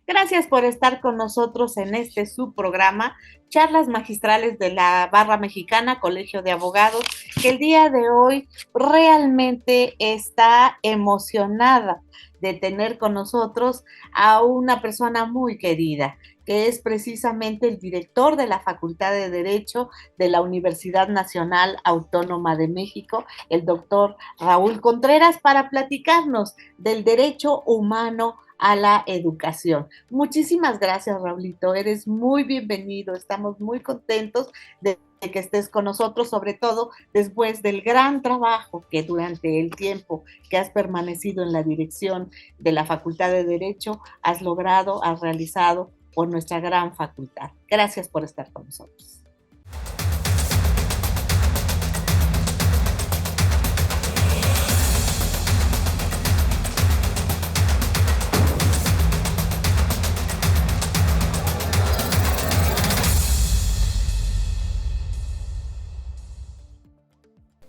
Gracias por estar con nosotros en este subprograma, Charlas Magistrales de la Barra Mexicana, Colegio de Abogados, que el día de hoy realmente está emocionada de tener con nosotros a una persona muy querida, que es precisamente el director de la Facultad de Derecho de la Universidad Nacional Autónoma de México, el doctor Raúl Contreras, para platicarnos del derecho humano a la educación. Muchísimas gracias, Raulito. Eres muy bienvenido. Estamos muy contentos de que estés con nosotros, sobre todo después del gran trabajo que durante el tiempo que has permanecido en la dirección de la Facultad de Derecho has logrado, has realizado por nuestra gran facultad. Gracias por estar con nosotros.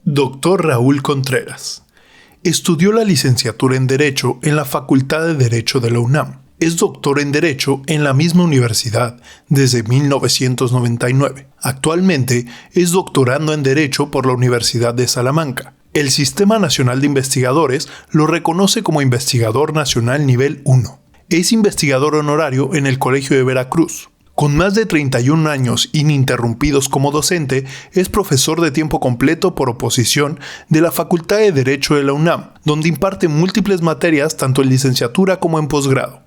Doctor Raúl Contreras. Estudió la licenciatura en Derecho en la Facultad de Derecho de la UNAM. Es doctor en Derecho en la misma universidad desde 1999. Actualmente es doctorando en Derecho por la Universidad de Salamanca. El Sistema Nacional de Investigadores lo reconoce como Investigador Nacional Nivel 1. Es investigador honorario en el Colegio de Veracruz. Con más de 31 años ininterrumpidos como docente, es profesor de tiempo completo por oposición de la Facultad de Derecho de la UNAM, donde imparte múltiples materias tanto en licenciatura como en posgrado.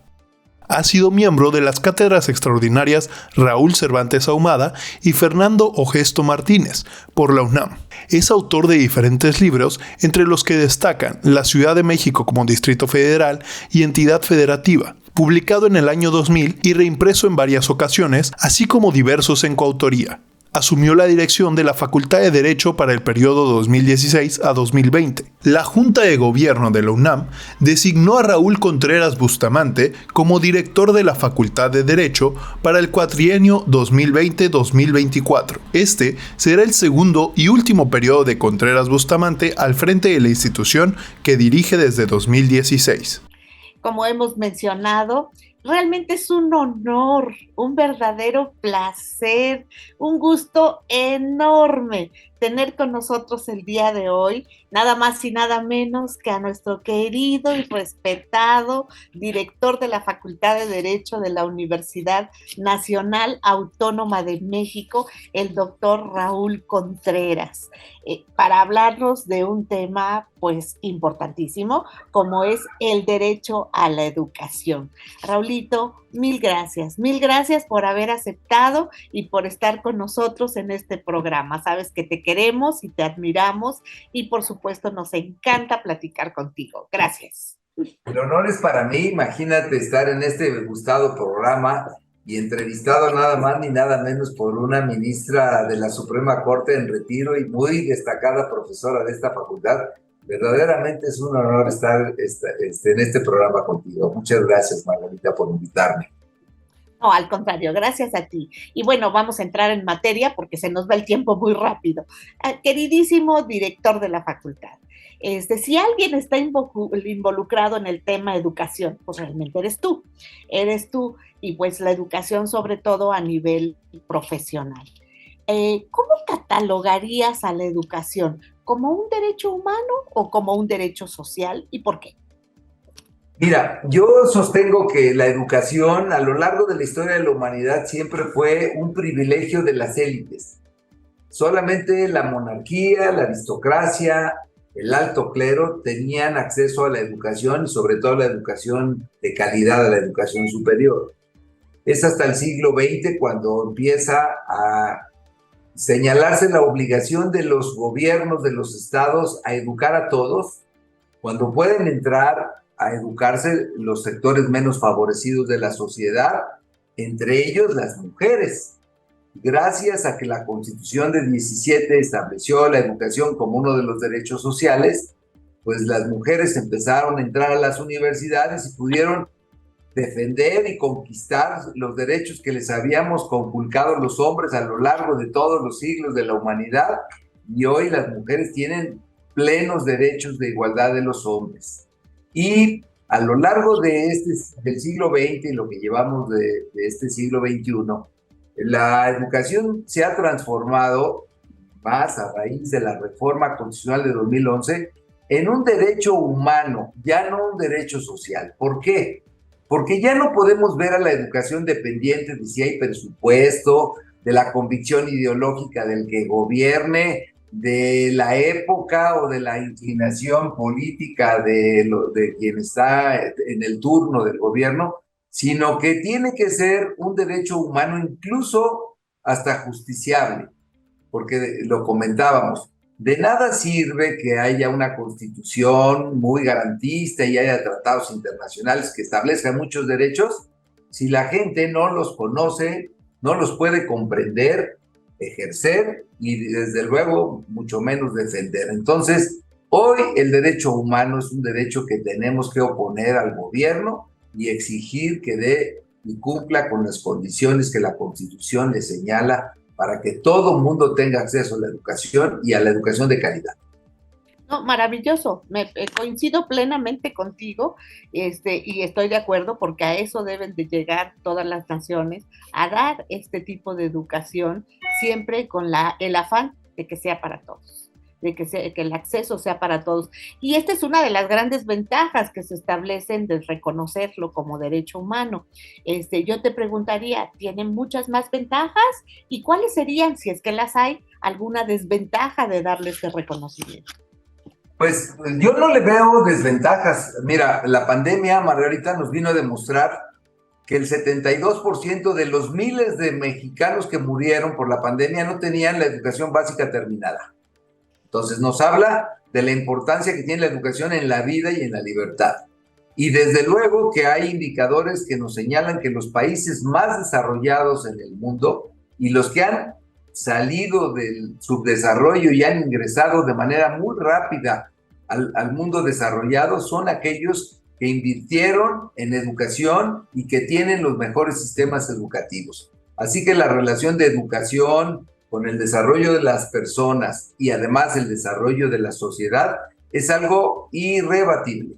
Ha sido miembro de las cátedras extraordinarias Raúl Cervantes Ahumada y Fernando Ogesto Martínez por la UNAM. Es autor de diferentes libros, entre los que destacan La Ciudad de México como Distrito Federal y Entidad Federativa, publicado en el año 2000 y reimpreso en varias ocasiones, así como diversos en coautoría. Asumió la dirección de la Facultad de Derecho para el periodo 2016 a 2020. La Junta de Gobierno de la UNAM designó a Raúl Contreras Bustamante como director de la Facultad de Derecho para el cuatrienio 2020-2024. Este será el segundo y último periodo de Contreras Bustamante al frente de la institución que dirige desde 2016. Como hemos mencionado, realmente es un honor, un verdadero placer, un gusto enorme tener con nosotros el día de hoy, nada más y nada menos que a nuestro querido y respetado director de la Facultad de Derecho de la Universidad Nacional Autónoma de México, el doctor Raúl Contreras, para hablarnos de un tema pues importantísimo, como es el derecho a la educación. Raulito, mil gracias por haber aceptado y por estar con nosotros en este programa. Sabes que te queremos y te admiramos y por supuesto nos encanta platicar contigo. Gracias. El honor es para mí, imagínate estar en este gustado programa y entrevistado nada más ni nada menos por una ministra de la Suprema Corte en retiro y muy destacada profesora de esta facultad. Verdaderamente es un honor estar en este programa contigo. Muchas gracias, Margarita, por invitarme. No, al contrario, gracias a ti. Y bueno, vamos a entrar en materia porque se nos va el tiempo muy rápido. Queridísimo director de la facultad, si alguien está involucrado en el tema educación, pues realmente eres tú, y pues la educación sobre todo a nivel profesional. ¿Cómo catalogarías a la educación? ¿Como un derecho humano o como un derecho social y por qué? Mira, yo sostengo que la educación a lo largo de la historia de la humanidad siempre fue un privilegio de las élites. Solamente la monarquía, la aristocracia, el alto clero tenían acceso a la educación y sobre todo a la educación de calidad, a la educación superior. Es hasta el siglo XX cuando empieza a señalarse la obligación de los gobiernos, de los estados, a educar a todos, cuando pueden entrar a educarse los sectores menos favorecidos de la sociedad, entre ellos las mujeres. Gracias a que la Constitución de 17 estableció la educación como uno de los derechos sociales, pues las mujeres empezaron a entrar a las universidades y pudieron defender y conquistar los derechos que les habíamos conculcado los hombres a lo largo de todos los siglos de la humanidad, y hoy las mujeres tienen plenos derechos de igualdad de los hombres. Y a lo largo del siglo XX y lo que llevamos de este siglo XXI, la educación se ha transformado más a raíz de la reforma constitucional de 2011 en un derecho humano, ya no un derecho social. ¿Por qué? Porque ya no podemos ver a la educación dependiente de si hay presupuesto, de la convicción ideológica del que gobierne, de la época o de la inclinación política de quien está en el turno del gobierno, sino que tiene que ser un derecho humano, incluso hasta justiciable, porque lo comentábamos. De nada sirve que haya una constitución muy garantista y haya tratados internacionales que establezcan muchos derechos si la gente no los conoce, no los puede comprender, ejercer y desde luego mucho menos defender. Entonces, hoy el derecho humano es un derecho que tenemos que oponer al gobierno y exigir que dé y cumpla con las condiciones que la Constitución le señala para que todo el mundo tenga acceso a la educación y a la educación de calidad. No, maravilloso, coincido plenamente contigo, y estoy de acuerdo porque a eso deben de llegar todas las naciones, a dar este tipo de educación, siempre con el afán de que sea para todos, que el acceso sea para todos. Y esta es una de las grandes ventajas que se establecen de reconocerlo como derecho humano. Yo te preguntaría, ¿tienen muchas más ventajas? ¿Y cuáles serían, si es que las hay, alguna desventaja de darle este reconocimiento? Pues yo no le veo desventajas. Mira, la pandemia, Margarita, nos vino a demostrar que el 72% de los miles de mexicanos que murieron por la pandemia no tenían la educación básica terminada. Entonces nos habla de la importancia que tiene la educación en la vida y en la libertad. Y desde luego que hay indicadores que nos señalan que los países más desarrollados en el mundo y los que han salido del subdesarrollo y han ingresado de manera muy rápida al mundo desarrollado son aquellos que invirtieron en educación y que tienen los mejores sistemas educativos. Así que la relación de educación con el desarrollo de las personas y además el desarrollo de la sociedad es algo irrebatible.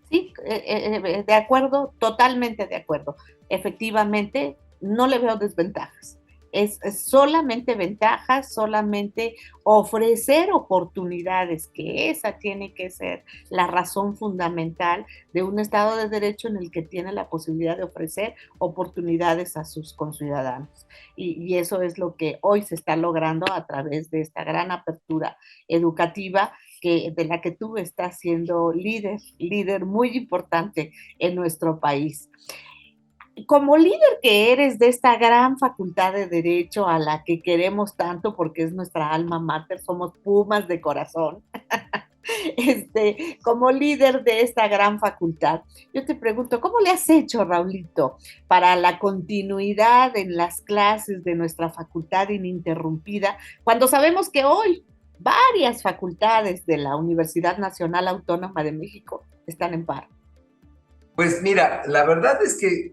Sí, de acuerdo, totalmente de acuerdo. Efectivamente, no le veo desventajas. Es solamente ventajas, solamente ofrecer oportunidades, que esa tiene que ser la razón fundamental de un Estado de Derecho en el que tiene la posibilidad de ofrecer oportunidades a sus conciudadanos. Y eso es lo que hoy se está logrando a través de esta gran apertura educativa de la que tú estás siendo líder muy importante en nuestro país. Como líder que eres de esta gran facultad de Derecho a la que queremos tanto porque es nuestra alma mater, somos Pumas de corazón, como líder de esta gran facultad, yo te pregunto, ¿cómo le has hecho, Raulito, para la continuidad en las clases de nuestra facultad ininterrumpida, cuando sabemos que hoy varias facultades de la Universidad Nacional Autónoma de México están en paro? Pues mira, la verdad es que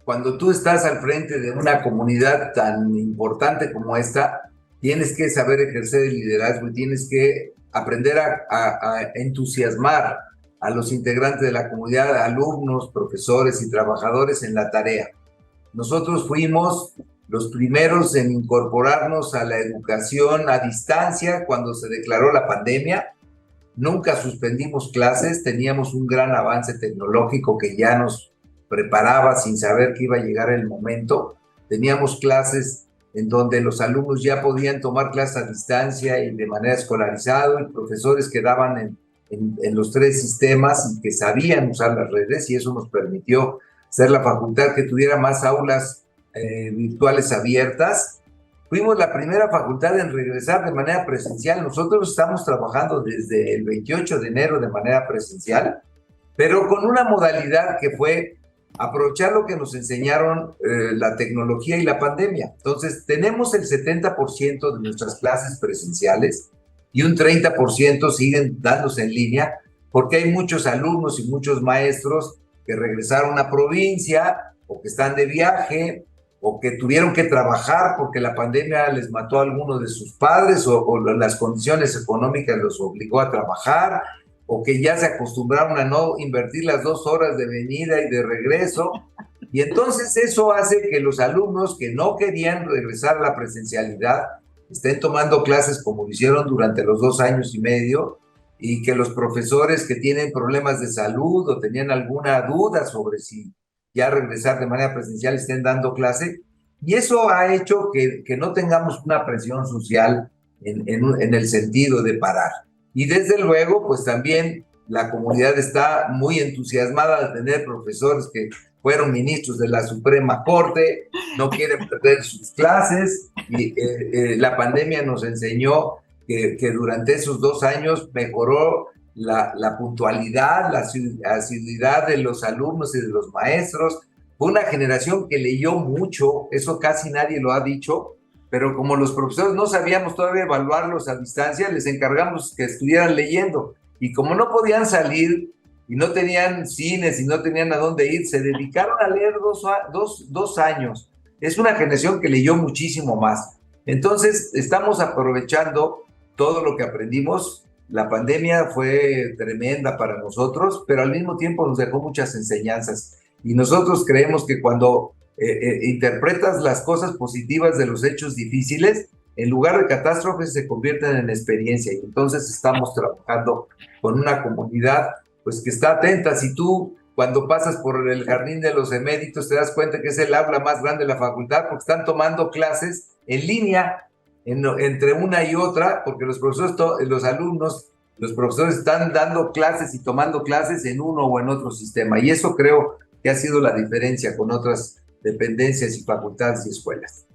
cuando tú estás al frente de una comunidad tan importante como esta, tienes que saber ejercer el liderazgo y tienes que aprender a entusiasmar a los integrantes de la comunidad, alumnos, profesores y trabajadores en la tarea. Nosotros fuimos los primeros en incorporarnos a la educación a distancia cuando se declaró la pandemia. Nunca suspendimos clases, teníamos un gran avance tecnológico que ya nos preparaba sin saber que iba a llegar el momento. Teníamos clases en donde los alumnos ya podían tomar clases a distancia y de manera escolarizada, y profesores que daban en los tres sistemas y que sabían usar las redes, y eso nos permitió ser la facultad que tuviera más aulas virtuales abiertas. Fuimos la primera facultad en regresar de manera presencial. Nosotros estamos trabajando desde el 28 de enero de manera presencial, pero con una modalidad que fue aprovechar lo que nos enseñaron la tecnología y la pandemia. Entonces, tenemos el 70% de nuestras clases presenciales y un 30% siguen dándose en línea, porque hay muchos alumnos y muchos maestros que regresaron a provincia o que están de viaje o que tuvieron que trabajar porque la pandemia les mató a alguno de sus padres o las condiciones económicas los obligó a trabajar. o que ya se acostumbraron a no invertir las 2 horas de venida y de regreso. Y entonces eso hace que los alumnos que no querían regresar a la presencialidad estén tomando clases como lo hicieron durante los 2 años y medio, y que los profesores que tienen problemas de salud o tenían alguna duda sobre si ya regresar de manera presencial estén dando clase. Y eso ha hecho que no tengamos una presión social en el sentido de parar. Y desde luego, pues también la comunidad está muy entusiasmada de tener profesores que fueron ministros de la Suprema Corte, no quieren perder sus clases, y la pandemia nos enseñó que durante esos 2 años mejoró la puntualidad, la asiduidad de los alumnos y de los maestros. Fue una generación que leyó mucho, eso casi nadie lo ha dicho, pero como los profesores no sabíamos todavía evaluarlos a distancia, les encargamos que estuvieran leyendo. Y como no podían salir y no tenían cines y no tenían a dónde ir, se dedicaron a leer 2 años. Es una generación que leyó muchísimo más. Entonces, estamos aprovechando todo lo que aprendimos. La pandemia fue tremenda para nosotros, pero al mismo tiempo nos dejó muchas enseñanzas. Y nosotros creemos que cuando interpretas las cosas positivas de los hechos difíciles, en lugar de catástrofes se convierten en experiencia. Y entonces estamos trabajando con una comunidad pues que está atenta. Si tú cuando pasas por el jardín de los eméritos te das cuenta que es el aula más grande de la facultad, porque están tomando clases en línea entre una y otra, porque los profesores, los alumnos, los profesores están dando clases y tomando clases en uno o en otro sistema. Y eso creo que ha sido la diferencia con otras dependencias y facultades y escuelas.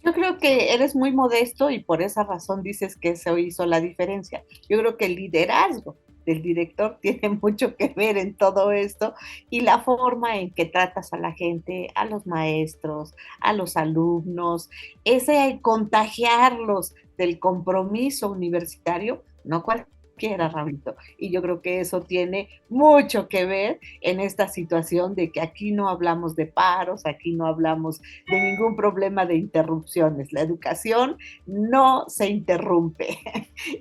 Yo creo que eres muy modesto y por esa razón dices que eso hizo la diferencia. Yo creo que el liderazgo del director tiene mucho que ver en todo esto, y la forma en que tratas a la gente, a los maestros, a los alumnos, ese contagiarlos del compromiso universitario, no cualquiera, Rabito. Y yo creo que eso tiene mucho que ver en esta situación de que aquí no hablamos de paros, aquí no hablamos de ningún problema de interrupciones. La educación no se interrumpe.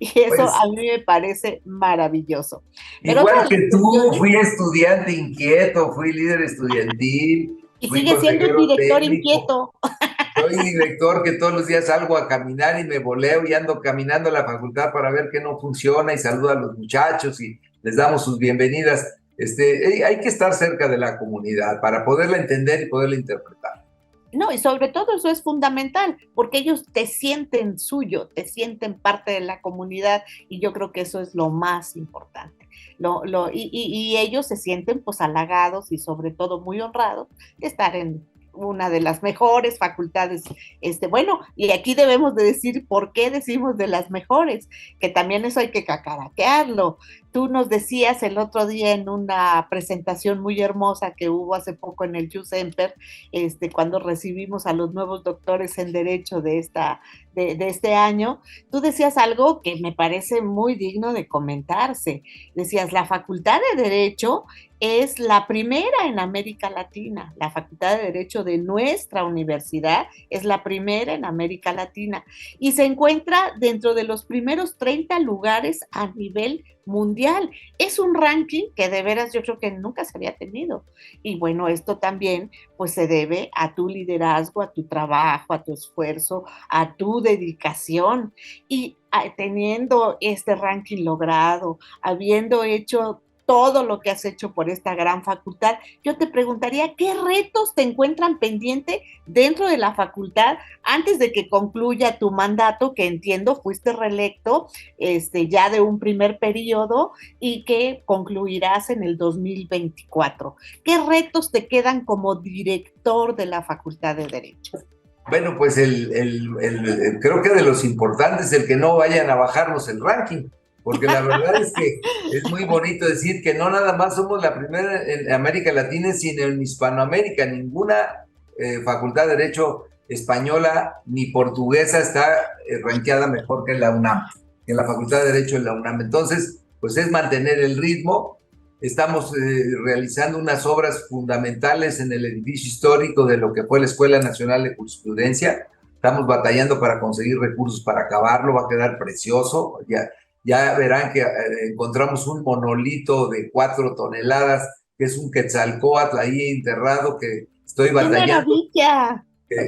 Y eso Pues, a mí me parece maravilloso. Pero igual que tú, fui estudiante inquieto, fui líder estudiantil, y fui sigue siendo un consejero director técnico. inquieto. Soy director que todos los días salgo a caminar y me voleo y ando caminando a la facultad para ver qué no funciona y saludo a los muchachos y les damos sus bienvenidas. Hay que estar cerca de la comunidad para poderla entender y poderla interpretar. No, y sobre todo eso es fundamental, porque ellos te sienten suyo, te sienten parte de la comunidad, y yo creo que eso es lo más importante. Y ellos se sienten pues halagados y sobre todo muy honrados de estar en una de las mejores facultades. Bueno, y aquí debemos de decir por qué decimos de las mejores, que también eso hay que cacaraquearlo. Tú nos decías el otro día en una presentación muy hermosa que hubo hace poco en el USemper, cuando recibimos a los nuevos doctores en Derecho de este año, tú decías algo que me parece muy digno de comentarse. Decías, la Facultad de Derecho es la primera en América Latina. La Facultad de Derecho de nuestra universidad es la primera en América Latina y se encuentra dentro de los primeros 30 lugares a nivel mundial. Es un ranking que de veras yo creo que nunca se había tenido. Y bueno, esto también pues se debe a tu liderazgo, a tu trabajo, a tu esfuerzo, a tu dedicación. Y teniendo este ranking logrado, habiendo hecho todo lo que has hecho por esta gran facultad, yo te preguntaría, ¿qué retos te encuentran pendiente dentro de la facultad antes de que concluya tu mandato, que entiendo fuiste reelecto ya de un primer periodo y que concluirás en el 2024? ¿Qué retos te quedan como director de la Facultad de Derecho? Bueno, pues creo que de los importantes el que no vayan a bajarnos el ranking, porque la verdad es que es muy bonito decir que no nada más somos la primera en América Latina, sino en Hispanoamérica. Ninguna facultad de Derecho española ni portuguesa está rankeada mejor que la UNAM, que la Facultad de Derecho de la UNAM. Entonces, pues es mantener el ritmo. Estamos realizando unas obras fundamentales en el edificio histórico de lo que fue la Escuela Nacional de Jurisprudencia. Estamos batallando para conseguir recursos para acabarlo, va a quedar precioso. ya verán que encontramos un monolito de 4 toneladas, que es un Quetzalcóatl ahí enterrado, que estoy ¡Qué batallando maravilla!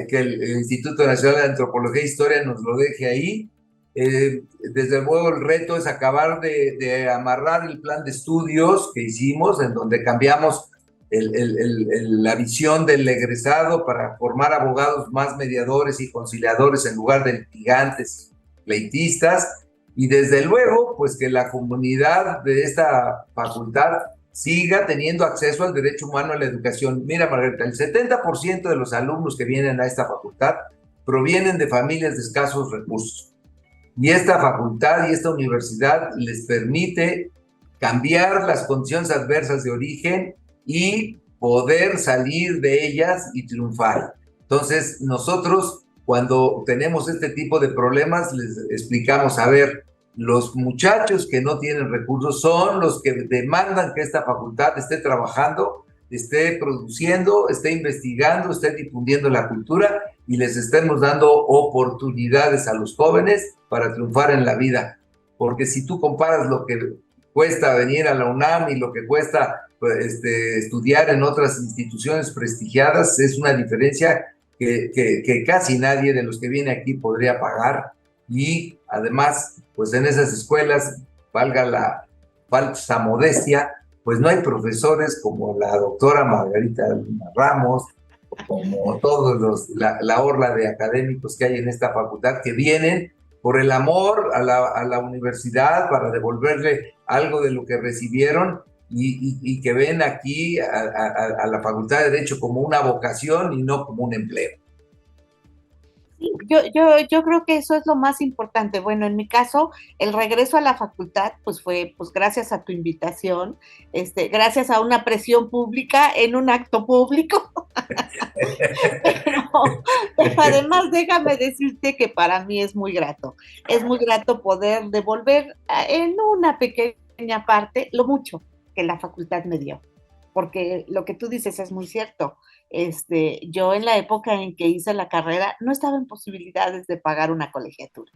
que el Instituto Nacional de Antropología e Historia nos lo deje ahí. Desde luego el reto es acabar de amarrar el plan de estudios que hicimos, en donde cambiamos la visión del egresado para formar abogados más mediadores y conciliadores en lugar de litigantes, pleitistas, y desde luego, pues que la comunidad de esta facultad siga teniendo acceso al derecho humano a la educación. Mira, Margarita, el 70% de los alumnos que vienen a esta facultad provienen de familias de escasos recursos. Y esta facultad y esta universidad les permite cambiar las condiciones adversas de origen y poder salir de ellas y triunfar. Entonces, nosotros, cuando tenemos este tipo de problemas, les explicamos, a ver, los muchachos que no tienen recursos son los que demandan que esta facultad esté trabajando, esté produciendo, esté investigando, esté difundiendo la cultura y les estemos dando oportunidades a los jóvenes para triunfar en la vida. Porque si tú comparas lo que cuesta venir a la UNAM y lo que cuesta estudiar en otras instituciones prestigiadas, es una diferencia que casi nadie de los que viene aquí podría pagar. Y además, pues en esas escuelas, valga la falsa modestia, pues no hay profesores como la doctora Margarita Ramos, como todos la orla de académicos que hay en esta facultad, que vienen por el amor a la universidad para devolverle algo de lo que recibieron y que ven aquí a la Facultad de Derecho como una vocación y no como un empleo. Yo creo que eso es lo más importante. Bueno, en mi caso, el regreso a la facultad, pues fue pues gracias a tu invitación, gracias a una presión pública en un acto público. pero además déjame decirte que para mí es muy grato poder devolver en una pequeña parte lo mucho que la facultad me dio, porque lo que tú dices es muy cierto. Yo en la época en que hice la carrera no estaba en posibilidades de pagar una colegiatura,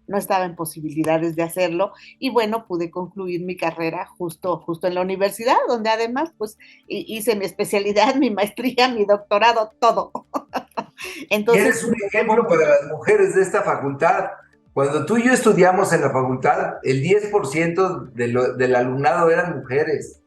no estaba en posibilidades de hacerlo y bueno, pude concluir mi carrera justo en la universidad, donde además pues hice mi especialidad, mi maestría, mi doctorado, todo. Entonces, eres un ejemplo para las mujeres de esta facultad. Cuando tú y yo estudiamos en la facultad, el 10% del alumnado eran mujeres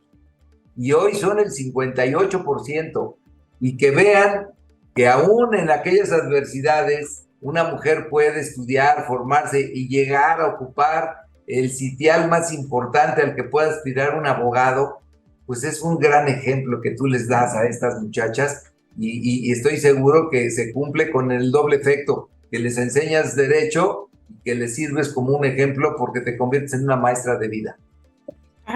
y hoy son el 58%. Y que vean que aún en aquellas adversidades una mujer puede estudiar, formarse y llegar a ocupar el sitial más importante al que pueda aspirar un abogado, pues es un gran ejemplo que tú les das a estas muchachas y estoy seguro que se cumple con el doble efecto, que les enseñas derecho y que les sirves como un ejemplo porque te conviertes en una maestra de vida.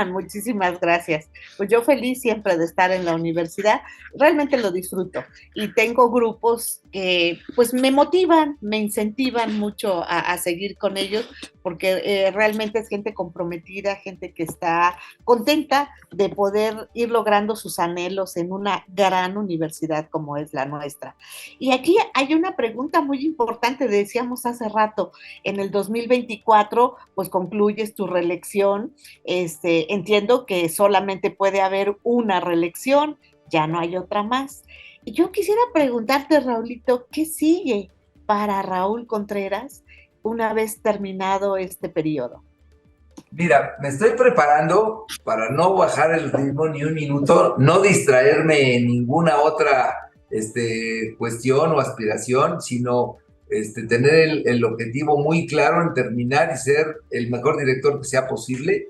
Muchísimas gracias. Pues yo feliz siempre de estar en la universidad, realmente lo disfruto y tengo grupos que pues me motivan, me incentivan mucho a seguir con ellos porque realmente es gente comprometida, gente que está contenta de poder ir logrando sus anhelos en una gran universidad como es la nuestra. Y aquí hay una pregunta muy importante, decíamos hace rato, en el 2024 pues concluyes tu reelección, entiendo que solamente puede haber una reelección, ya no hay otra más. Yo quisiera preguntarte, Raulito, ¿qué sigue para Raúl Contreras una vez terminado este periodo? Mira, me estoy preparando para no bajar el ritmo ni un minuto, no distraerme en ninguna otra cuestión o aspiración, sino tener el objetivo muy claro en terminar y ser el mejor director que sea posible.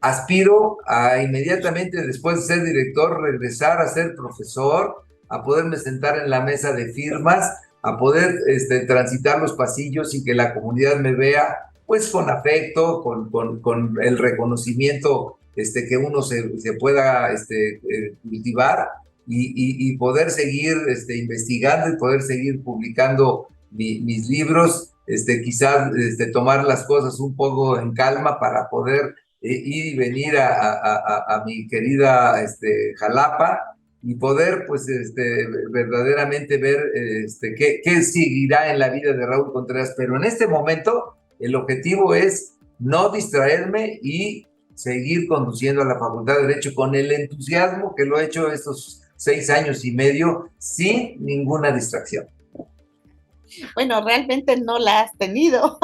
Aspiro a inmediatamente después de ser director regresar a ser profesor, a poderme sentar en la mesa de firmas, a poder transitar los pasillos y que la comunidad me vea pues con afecto, con el reconocimiento que uno se pueda cultivar y poder seguir investigando y poder seguir publicando mis libros, quizás tomar las cosas un poco en calma para poder ir y venir a mi querida Jalapa y poder pues verdaderamente ver qué seguirá en la vida de Raúl Contreras, pero en este momento el objetivo es no distraerme y seguir conduciendo a la Facultad de Derecho con el entusiasmo que lo he hecho estos 6 años y medio sin ninguna distracción. Bueno, realmente no la has tenido,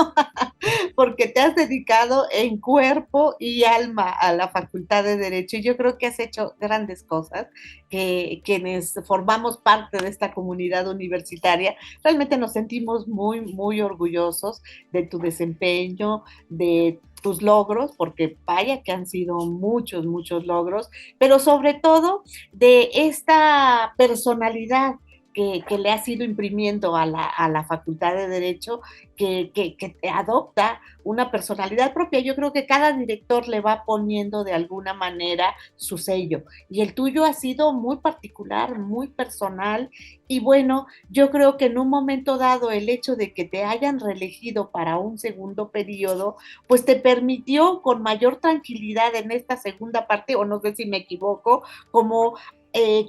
porque te has dedicado en cuerpo y alma a la Facultad de Derecho y yo creo que has hecho grandes cosas, que quienes formamos parte de esta comunidad universitaria realmente nos sentimos muy, muy orgullosos de tu desempeño, de tus logros, porque vaya que han sido muchos, muchos logros, pero sobre todo de esta personalidad que le has ido imprimiendo a la Facultad de Derecho, que adopta una personalidad propia. Yo creo que cada director le va poniendo de alguna manera su sello. Y el tuyo ha sido muy particular, muy personal. Y bueno, yo creo que en un momento dado el hecho de que te hayan reelegido para un segundo periodo, pues te permitió con mayor tranquilidad en esta segunda parte, o no sé si me equivoco, como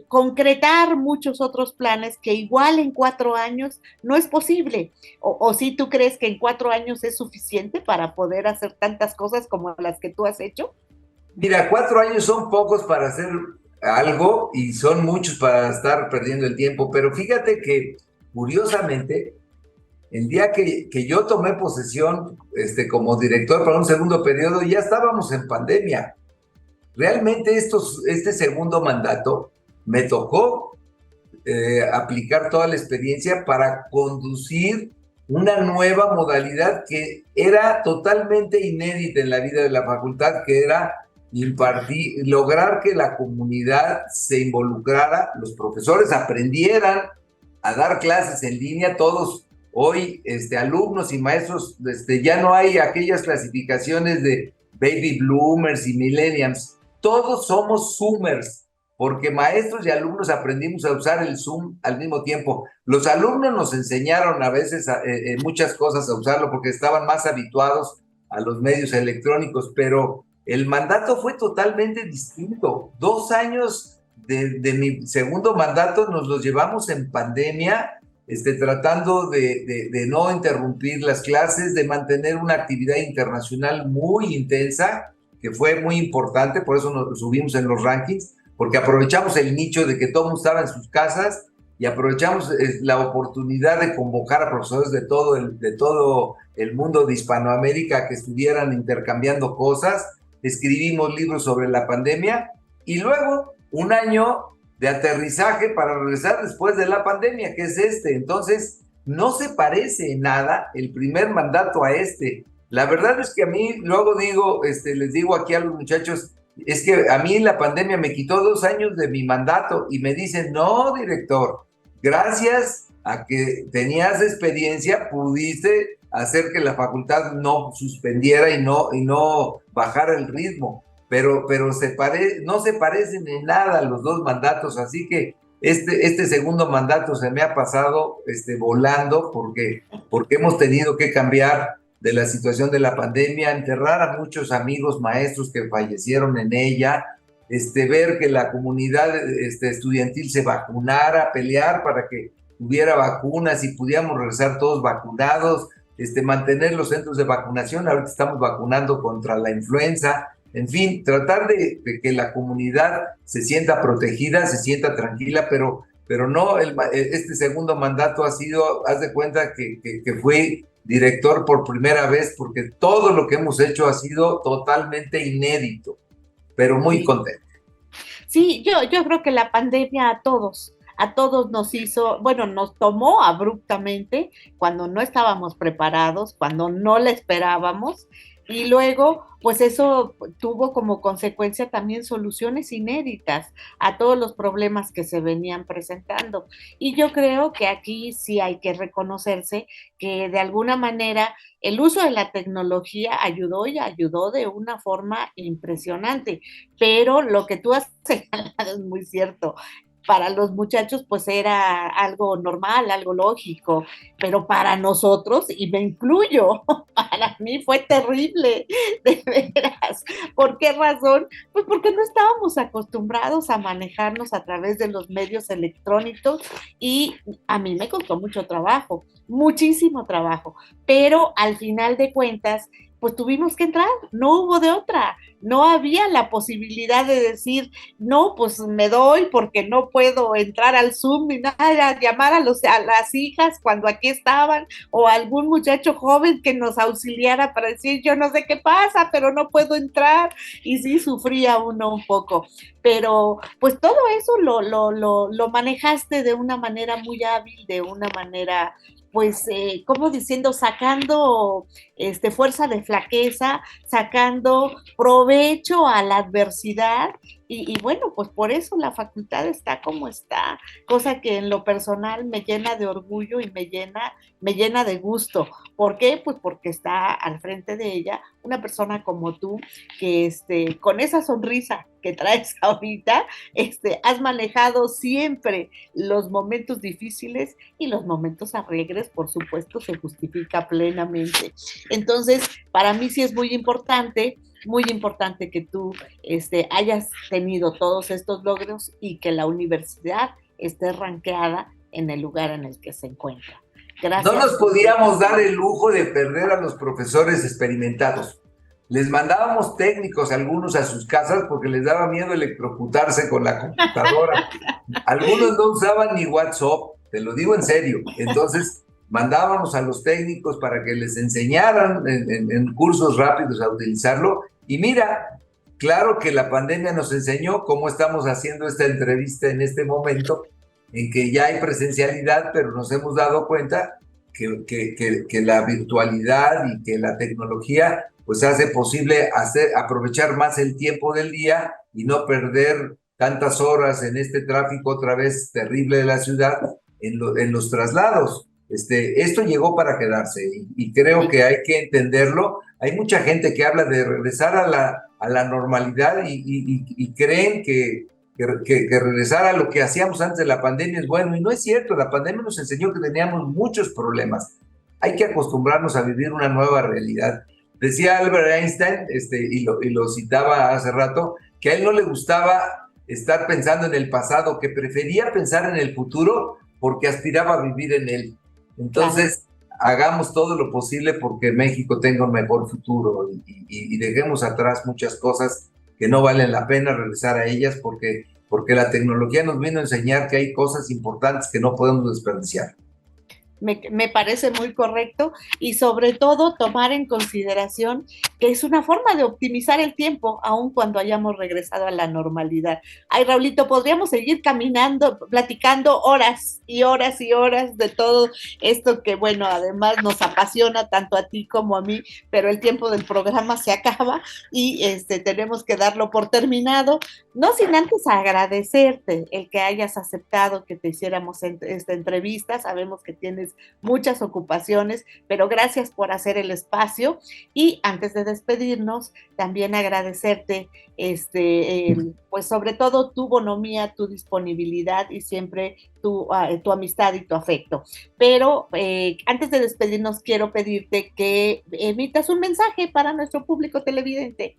concretar muchos otros planes que igual en 4 años no es posible. O si tú crees que en 4 años es suficiente para poder hacer tantas cosas como las que tú has hecho. Mira, 4 años son pocos para hacer algo y son muchos para estar perdiendo el tiempo, pero fíjate que curiosamente, el día que yo tomé posesión como director para un segundo periodo, ya estábamos en pandemia. Realmente este segundo mandato me tocó aplicar toda la experiencia para conducir una nueva modalidad que era totalmente inédita en la vida de la facultad, que era lograr que la comunidad se involucrara, los profesores aprendieran a dar clases en línea, todos hoy, alumnos y maestros, ya no hay aquellas clasificaciones de baby bloomers y millennials, todos somos zoomers, porque maestros y alumnos aprendimos a usar el Zoom al mismo tiempo. Los alumnos nos enseñaron a veces muchas cosas a usarlo porque estaban más habituados a los medios electrónicos, pero el mandato fue totalmente distinto. 2 años de mi segundo mandato nos los llevamos en pandemia, tratando de no interrumpir las clases, de mantener una actividad internacional muy intensa, que fue muy importante, por eso nos subimos en los rankings, porque aprovechamos el nicho de que todo el mundo estaba en sus casas y aprovechamos la oportunidad de convocar a profesores de todo el mundo de Hispanoamérica que estuvieran intercambiando cosas. Escribimos libros sobre la pandemia y luego un año de aterrizaje para regresar después de la pandemia, que es Entonces, no se parece en nada el primer mandato a La verdad es que a mí luego les digo aquí a los muchachos, es que a mí la pandemia me quitó 2 años de mi mandato y me dicen, no, director, gracias a que tenías experiencia, pudiste hacer que la facultad no suspendiera y no bajara el ritmo, pero no se parecen en nada los dos mandatos, así que este segundo mandato se me ha pasado volando porque hemos tenido que cambiar de la situación de la pandemia, enterrar a muchos amigos maestros que fallecieron en ella, ver que la comunidad estudiantil se vacunara, pelear para que hubiera vacunas y pudiéramos regresar todos vacunados, mantener los centros de vacunación, ahorita estamos vacunando contra la influenza, en fin, tratar de que la comunidad se sienta protegida, se sienta tranquila, pero no, este segundo mandato ha sido, haz de cuenta que fue director por primera vez, porque todo lo que hemos hecho ha sido totalmente inédito, pero muy contento. Sí, yo creo que la pandemia a todos nos hizo, bueno, nos tomó abruptamente cuando no estábamos preparados, cuando no la esperábamos, y luego, pues eso tuvo como consecuencia también soluciones inéditas a todos los problemas que se venían presentando. Y yo creo que aquí sí hay que reconocerse que de alguna manera el uso de la tecnología ayudó y ayudó de una forma impresionante, pero lo que tú has señalado es muy cierto. Para los muchachos pues era algo normal, algo lógico, pero para nosotros, y me incluyo, para mí fue terrible, de veras. ¿Por qué razón? Pues porque no estábamos acostumbrados a manejarnos a través de los medios electrónicos y a mí me costó mucho trabajo, muchísimo trabajo, pero al final de cuentas pues tuvimos que entrar, no hubo de otra, no había la posibilidad de decir, no, pues me doy porque no puedo entrar al Zoom ni nada, llamar a las hijas cuando aquí estaban, o algún muchacho joven que nos auxiliara para decir, yo no sé qué pasa, pero no puedo entrar, y sí sufría uno un poco, pero pues todo eso lo manejaste de una manera muy hábil, de una manera pues, como diciendo, sacando fuerza de flaqueza, sacando provecho a la adversidad y bueno, pues por eso la facultad está como está, cosa que en lo personal me llena de orgullo y me llena de gusto. ¿Por qué? Pues porque está al frente de ella una persona como tú que con esa sonrisa que traes ahorita, has manejado siempre los momentos difíciles y los momentos alegres, por supuesto, se justifica plenamente. Entonces, para mí sí es muy importante que tú hayas tenido todos estos logros y que la universidad esté rankeada en el lugar en el que se encuentra. No Gracias. nos podíamos dar el lujo de perder a los profesores experimentados. Les mandábamos técnicos, algunos a sus casas, porque les daba miedo electrocutarse con la computadora. Algunos no usaban ni WhatsApp, te lo digo en serio. Entonces, mandábamos a los técnicos para que les enseñaran en cursos rápidos a utilizarlo. Y mira, claro que la pandemia nos enseñó cómo estamos haciendo esta entrevista en este momento, en que ya hay presencialidad, pero nos hemos dado cuenta que la virtualidad y que la tecnología pues hace posible aprovechar más el tiempo del día y no perder tantas horas en este tráfico otra vez terrible de la ciudad en los traslados. Esto llegó para quedarse y creo que hay que entenderlo. Hay mucha gente que habla de regresar a la normalidad y creen que regresar a lo que hacíamos antes de la pandemia es bueno, y no es cierto. La pandemia nos enseñó que teníamos muchos problemas. Hay que acostumbrarnos a vivir una nueva realidad. Decía Albert Einstein, y lo citaba hace rato, que a él no le gustaba estar pensando en el pasado, que prefería pensar en el futuro porque aspiraba a vivir en él. Entonces, hagamos todo lo posible porque México tenga un mejor futuro y dejemos atrás muchas cosas que no valen la pena regresar a ellas porque la tecnología nos vino a enseñar que hay cosas importantes que no podemos desperdiciar. Me parece muy correcto y sobre todo tomar en consideración que es una forma de optimizar el tiempo, aun cuando hayamos regresado a la normalidad. Ay, Raulito, podríamos seguir caminando, platicando horas y horas y horas de todo esto que, bueno, además nos apasiona tanto a ti como a mí, pero el tiempo del programa se acaba y tenemos que darlo por terminado, no sin antes agradecerte el que hayas aceptado que te hiciéramos esta entrevista. Sabemos que tienes muchas ocupaciones, pero gracias por hacer el espacio y antes de despedirnos, también agradecerte, pues sobre todo tu bonomía, tu disponibilidad y siempre tu amistad y tu afecto. Pero antes de despedirnos, quiero pedirte que emitas un mensaje para nuestro público televidente.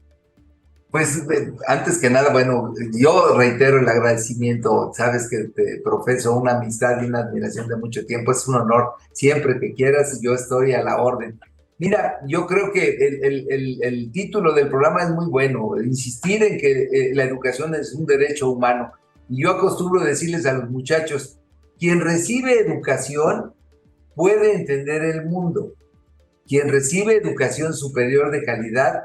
Pues antes que nada, bueno, yo reitero el agradecimiento, sabes que te profeso una amistad y una admiración de mucho tiempo, es un honor, siempre que quieras, yo estoy a la orden. Mira, yo creo que el título del programa es muy bueno, insistir en que la educación es un derecho humano. Y yo acostumbro decirles a los muchachos, quien recibe educación puede entender el mundo, quien recibe educación superior de calidad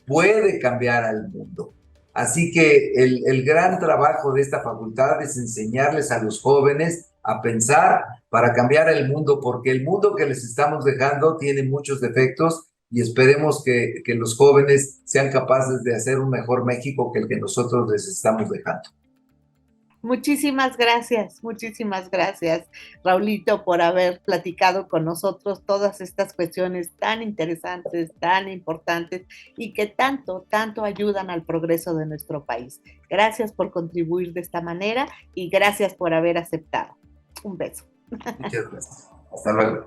puede cambiar al mundo. Así que el gran trabajo de esta facultad es enseñarles a los jóvenes a pensar para cambiar el mundo, porque el mundo que les estamos dejando tiene muchos defectos y esperemos que los jóvenes sean capaces de hacer un mejor México que el que nosotros les estamos dejando. Muchísimas gracias, Raulito, por haber platicado con nosotros todas estas cuestiones tan interesantes, tan importantes y que tanto ayudan al progreso de nuestro país. Gracias por contribuir de esta manera y gracias por haber aceptado. Un beso. Muchas gracias. Hasta luego.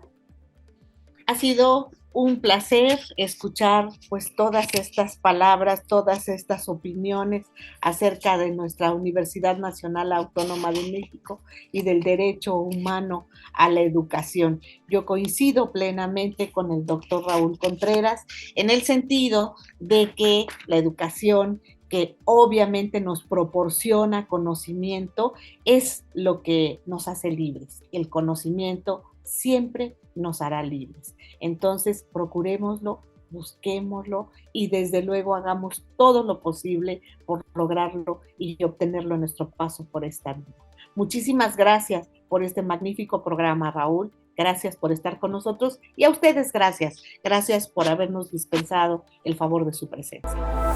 Ha sido un placer escuchar pues todas estas palabras, todas estas opiniones acerca de nuestra Universidad Nacional Autónoma de México y del derecho humano a la educación. Yo coincido plenamente con el doctor Raúl Contreras en el sentido de que la educación, que obviamente nos proporciona conocimiento, es lo que nos hace libres. El conocimiento siempre nos hará libres. Entonces, procurémoslo, busquémoslo y desde luego hagamos todo lo posible por lograrlo y obtenerlo en nuestro paso por esta vida. Muchísimas gracias por este magnífico programa, Raúl. Gracias por estar con nosotros y a ustedes gracias. Gracias por habernos dispensado el favor de su presencia.